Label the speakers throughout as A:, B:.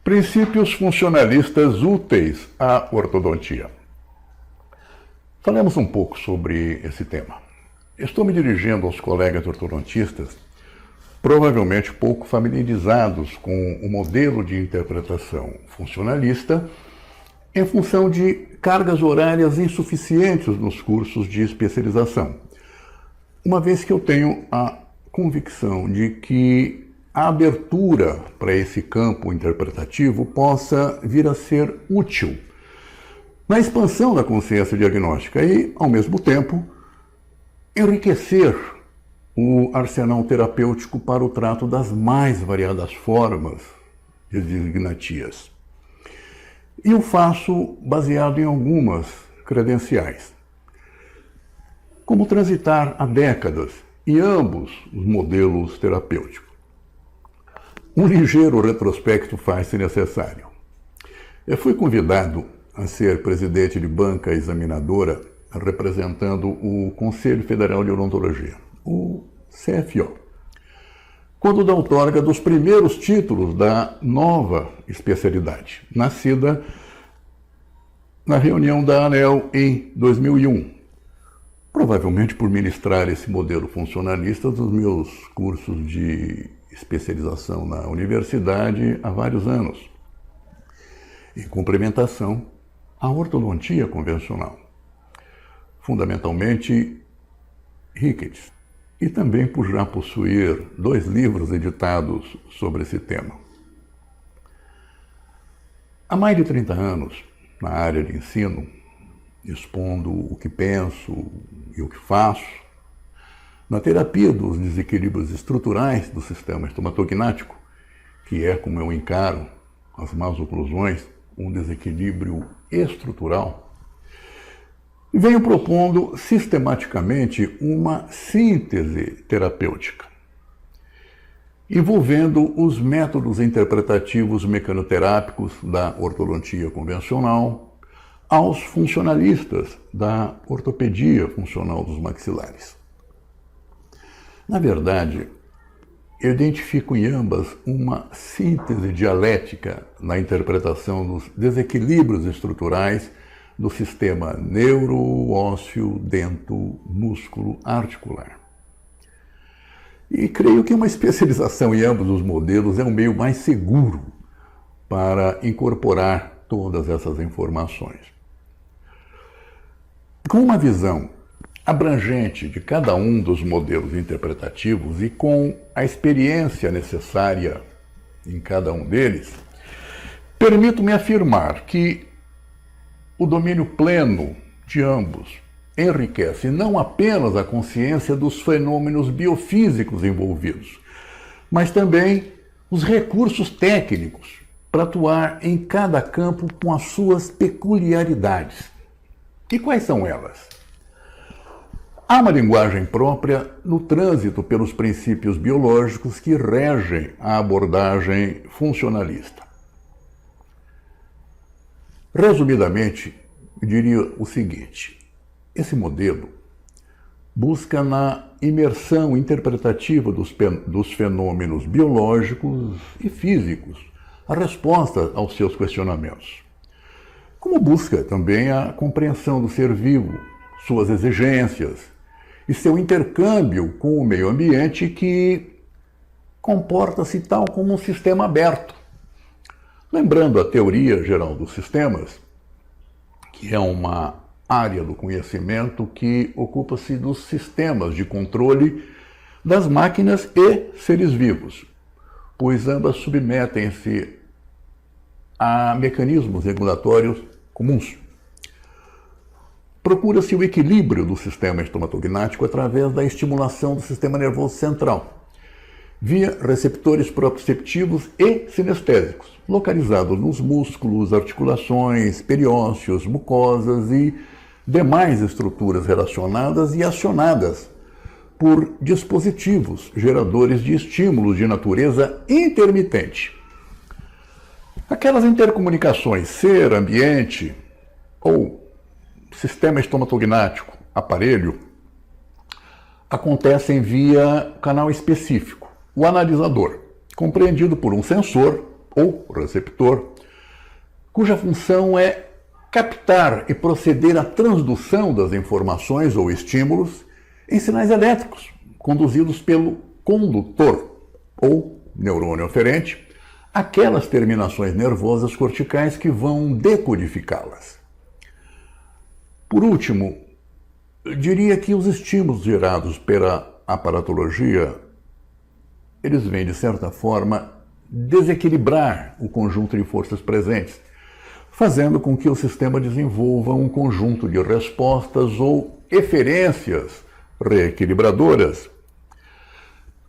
A: Princípios funcionalistas úteis à ortodontia. Falemos um pouco sobre esse tema. Estou me dirigindo aos colegas ortodontistas, provavelmente pouco familiarizados com o modelo de interpretação funcionalista, em função de cargas horárias insuficientes nos cursos de especialização, uma vez que eu tenho a convicção de que a abertura para esse campo interpretativo possa vir a ser útil na expansão da consciência diagnóstica e, ao mesmo tempo, enriquecer o arsenal terapêutico para o trato das mais variadas formas de diagnatias. E o faço baseado em algumas credenciais. Como transitar há décadas em ambos os modelos terapêuticos. Um ligeiro retrospecto faz-se necessário. Eu fui convidado a ser presidente de banca examinadora representando o Conselho Federal de Odontologia, o CFO, quando da outorga dos primeiros títulos da nova especialidade, nascida na reunião da ANEEL em 2001, provavelmente por ministrar esse modelo funcionalista dos meus cursos de especialização na universidade há vários anos, em complementação à ortodontia convencional, fundamentalmente Ricketts, e também por já possuir 2 livros editados sobre esse tema. Há mais de 30 anos, na área de ensino, expondo o que penso e o que faço, na terapia dos desequilíbrios estruturais do sistema estomatognático, que é, como eu encaro as más oclusões, um desequilíbrio estrutural, venho propondo sistematicamente uma síntese terapêutica, envolvendo os métodos interpretativos mecanoterápicos da ortodontia convencional aos funcionalistas da ortopedia funcional dos maxilares. Na verdade, eu identifico em ambas uma síntese dialética na interpretação dos desequilíbrios estruturais do sistema neuro-ósseo, dento-músculo-articular. E creio que uma especialização em ambos os modelos é um meio mais seguro para incorporar todas essas informações. Com uma visão abrangente de cada um dos modelos interpretativos e com a experiência necessária em cada um deles, permito-me afirmar que o domínio pleno de ambos enriquece não apenas a consciência dos fenômenos biofísicos envolvidos, mas também os recursos técnicos para atuar em cada campo com as suas peculiaridades. E quais são elas? Há uma linguagem própria no trânsito pelos princípios biológicos que regem a abordagem funcionalista. Resumidamente, eu diria o seguinte: esse modelo busca na imersão interpretativa dos fenômenos biológicos e físicos a resposta aos seus questionamentos, como busca também a compreensão do ser vivo, suas exigências, e seu intercâmbio com o meio ambiente que comporta-se tal como um sistema aberto. Lembrando a teoria geral dos sistemas, que é uma área do conhecimento que ocupa-se dos sistemas de controle das máquinas e seres vivos, pois ambas submetem-se a mecanismos regulatórios comuns. Procura-se o equilíbrio do sistema estomatognático através da estimulação do sistema nervoso central, via receptores proprioceptivos e sinestésicos, localizados nos músculos, articulações, periósteos, mucosas e demais estruturas relacionadas e acionadas por dispositivos geradores de estímulos de natureza intermitente. Aquelas intercomunicações ser, ambiente ou sistema estomatognático, aparelho, acontecem via canal específico, o analisador, compreendido por um sensor ou receptor, cuja função é captar e proceder à transdução das informações ou estímulos em sinais elétricos, conduzidos pelo condutor ou neurônio aferente, aquelas terminações nervosas corticais que vão decodificá-las. Por último, eu diria que os estímulos gerados pela aparatologia, eles vêm, de certa forma, desequilibrar o conjunto de forças presentes, fazendo com que o sistema desenvolva um conjunto de respostas ou eferências reequilibradoras,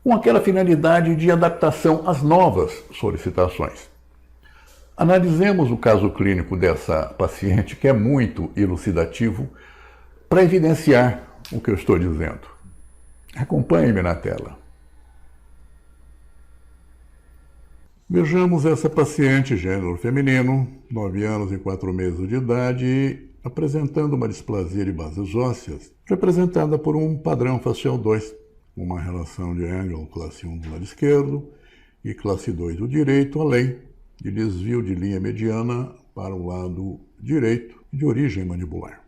A: com aquela finalidade de adaptação às novas solicitações. Analisemos o caso clínico dessa paciente, que é muito elucidativo, para evidenciar o que eu estou dizendo. Acompanhe-me na tela. Vejamos essa paciente, gênero feminino, 9 anos e 4 meses de idade, apresentando uma displasia de bases ósseas, representada por um padrão facial 2, uma relação de ângulo classe 1 do lado esquerdo e classe 2 do direito, além de desvio de linha mediana para o lado direito de origem mandibular.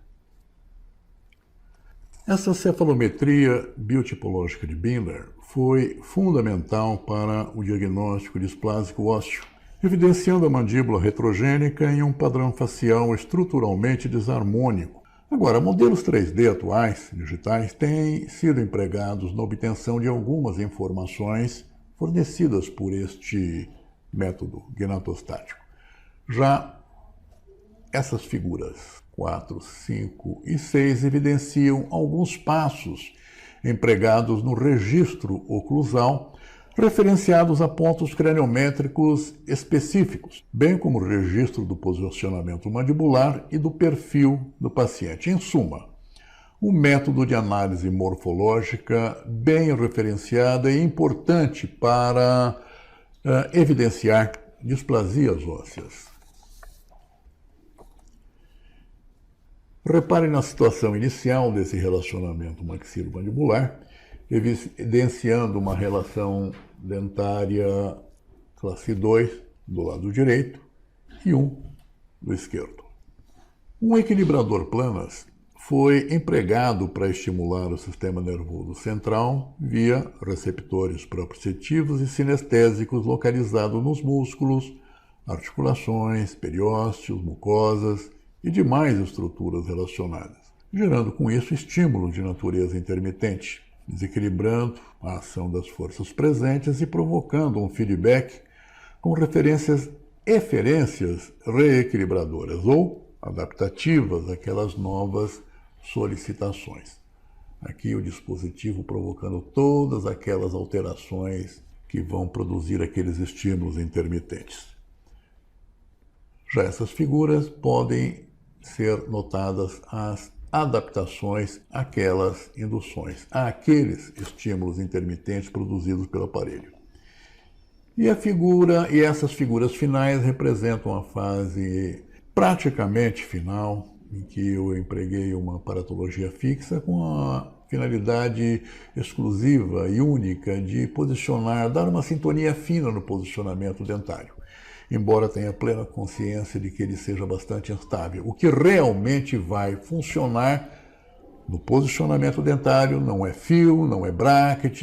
A: Essa cefalometria biotipológica de Binder foi fundamental para o diagnóstico displásico ósseo, evidenciando a mandíbula retrogênica em um padrão facial estruturalmente desarmônico. Agora, modelos 3D atuais, digitais, têm sido empregados na obtenção de algumas informações fornecidas por este método gnatostático. Já essas figuras 4, 5 e 6 evidenciam alguns passos empregados no registro oclusal, referenciados a pontos craniométricos específicos, bem como o registro do posicionamento mandibular e do perfil do paciente. Em suma, um método de análise morfológica bem referenciada e importante para evidenciar displasias ósseas. Repare na situação inicial desse relacionamento maxilomandibular, evidenciando uma relação dentária classe 2 do lado direito e 1 do esquerdo. Um equilibrador planas foi empregado para estimular o sistema nervoso central via receptores proprioceptivos e sinestésicos localizados nos músculos, articulações, periósteos, mucosas e demais estruturas relacionadas, gerando com isso estímulos de natureza intermitente, desequilibrando a ação das forças presentes e provocando um feedback com eferências reequilibradoras ou adaptativas àquelas novas solicitações. Aqui o dispositivo provocando todas aquelas alterações que vão produzir aqueles estímulos intermitentes. Já essas figuras podem ser notadas as adaptações àquelas induções, àqueles estímulos intermitentes produzidos pelo aparelho. E essas figuras finais representam a fase praticamente final, em que eu empreguei uma aparatologia fixa com a finalidade exclusiva e única de posicionar, dar uma sintonia fina no posicionamento dentário, embora tenha plena consciência de que ele seja bastante instável. O que realmente vai funcionar no posicionamento dentário não é fio, não é bracket,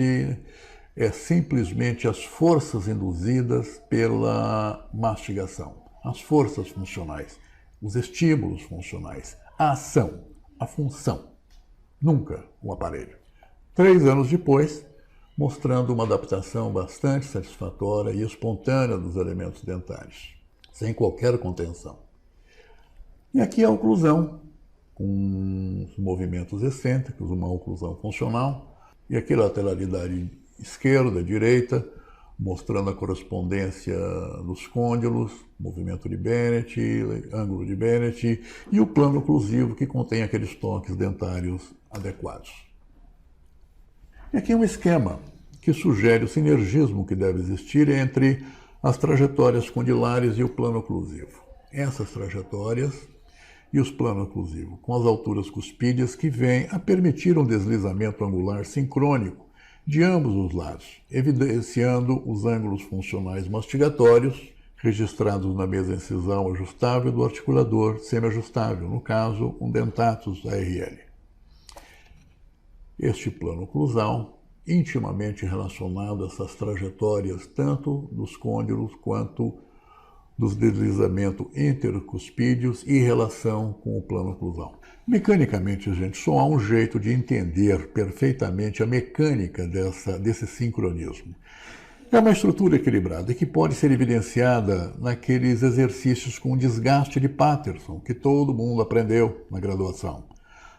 A: é simplesmente as forças induzidas pela mastigação, as forças funcionais, os estímulos funcionais, a ação, a função, nunca o aparelho. 3 anos depois, mostrando uma adaptação bastante satisfatória e espontânea dos elementos dentários, sem qualquer contenção. E aqui a oclusão, com os movimentos excêntricos, uma oclusão funcional, e aqui a lateralidade esquerda, direita, mostrando a correspondência dos côndilos, movimento de Bennett, ângulo de Bennett, e o plano oclusivo que contém aqueles toques dentários adequados. E aqui um esquema que sugere o sinergismo que deve existir entre as trajetórias condilares e o plano oclusivo. Essas trajetórias e os planos oclusivos, com as alturas cuspídeas que vêm a permitir um deslizamento angular sincrônico de ambos os lados, evidenciando os ângulos funcionais mastigatórios registrados na mesa incisal ajustável do articulador semiajustável, no caso, um Dentatus ARL. Este plano oclusal, intimamente relacionado a essas trajetórias tanto dos côndilos quanto dos deslizamentos intercuspídeos e relação com o plano oclusal. Mecanicamente, gente, só há um jeito de entender perfeitamente a mecânica desse sincronismo. É uma estrutura equilibrada que pode ser evidenciada naqueles exercícios com desgaste de Patterson, que todo mundo aprendeu na graduação.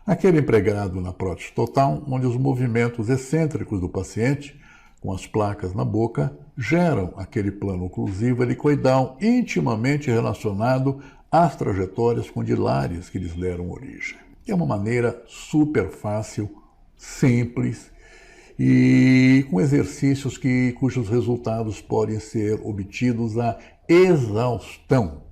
A: Aquele empregado na prótese total, onde os movimentos excêntricos do paciente, com as placas na boca, geram aquele plano oclusivo helicoidal intimamente relacionado às trajetórias condilares que lhes deram origem. É uma maneira super fácil, simples e com exercícios cujos resultados podem ser obtidos à exaustão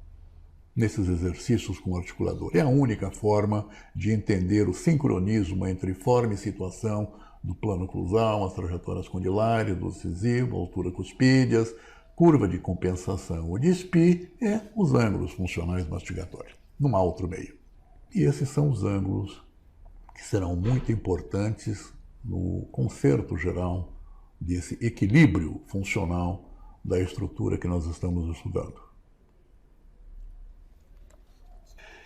A: nesses exercícios com o articulador. É a única forma de entender o sincronismo entre forma e situação do plano oclusal, as trajetórias condilares, do incisivo, altura cuspídeas, curva de compensação ou de SPI e os ângulos funcionais mastigatórios. Não há outro meio. E esses são os ângulos que serão muito importantes no concerto geral desse equilíbrio funcional da estrutura que nós estamos estudando.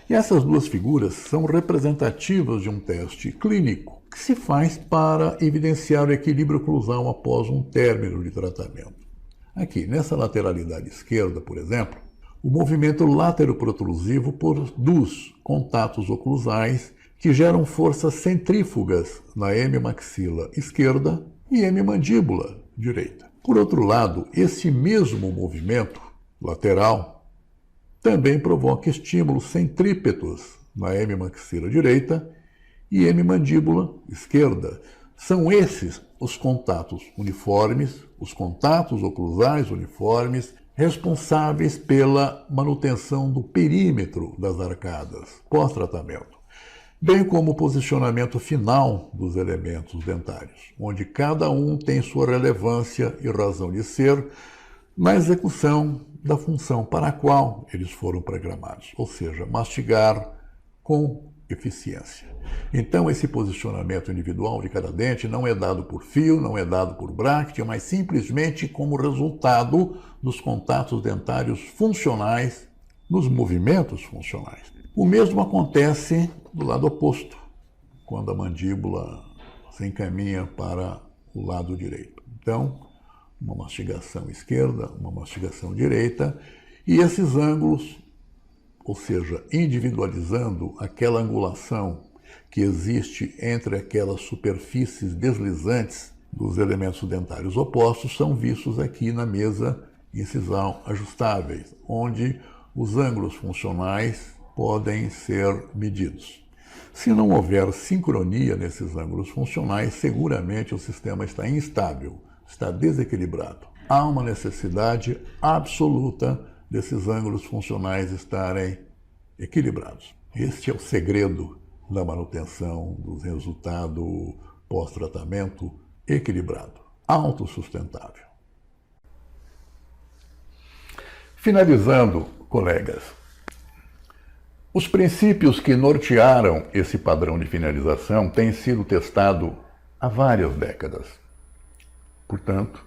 A: E essas duas figuras são representativas de um teste clínico que se faz para evidenciar o equilíbrio oclusal após um término de tratamento. Aqui, nessa lateralidade esquerda, por exemplo, o movimento lateroprotrusivo produz contatos oclusais que geram forças centrífugas na hemimaxila esquerda e hemimandíbula direita. Por outro lado, esse mesmo movimento lateral também provoca estímulos centrípetos na hemimaxila direita e hemimandíbula esquerda. São esses os contatos uniformes, os contatos oclusais uniformes, responsáveis pela manutenção do perímetro das arcadas pós-tratamento, bem como o posicionamento final dos elementos dentários, onde cada um tem sua relevância e razão de ser na execução da função para a qual eles foram programados, ou seja, mastigar com eficiência. Então, esse posicionamento individual de cada dente não é dado por fio, não é dado por bráctea, mas simplesmente como resultado dos contatos dentários funcionais nos movimentos funcionais. O mesmo acontece do lado oposto, quando a mandíbula se encaminha para o lado direito. Então, uma mastigação esquerda, uma mastigação direita, e esses ângulos, ou seja, individualizando aquela angulação que existe entre aquelas superfícies deslizantes dos elementos dentários opostos, são vistos aqui na mesa incisal ajustáveis, onde os ângulos funcionais podem ser medidos. Se não houver sincronia nesses ângulos funcionais, seguramente o sistema está instável, está desequilibrado. Há uma necessidade absoluta desses ângulos funcionais estarem equilibrados. Este é o segredo da manutenção do resultado pós-tratamento equilibrado, autossustentável. Finalizando, colegas, os princípios que nortearam esse padrão de finalização têm sido testados há várias décadas. Portanto,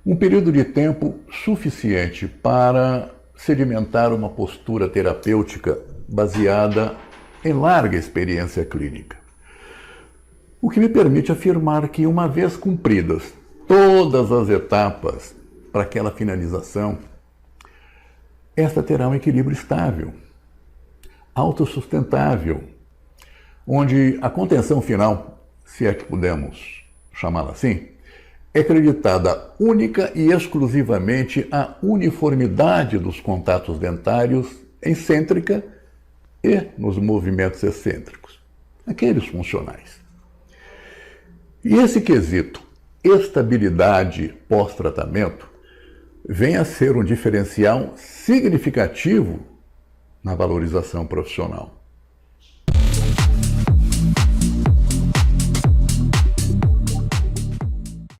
A: um período de tempo suficiente para sedimentar uma postura terapêutica baseada em larga experiência clínica. O que me permite afirmar que, uma vez cumpridas todas as etapas para aquela finalização, esta terá um equilíbrio estável, autossustentável, onde a contenção final, se é que podemos chamá-la assim, é acreditada única e exclusivamente à uniformidade dos contatos dentários excêntrica e nos movimentos excêntricos, aqueles funcionais. E esse quesito, estabilidade pós-tratamento, vem a ser um diferencial significativo na valorização profissional.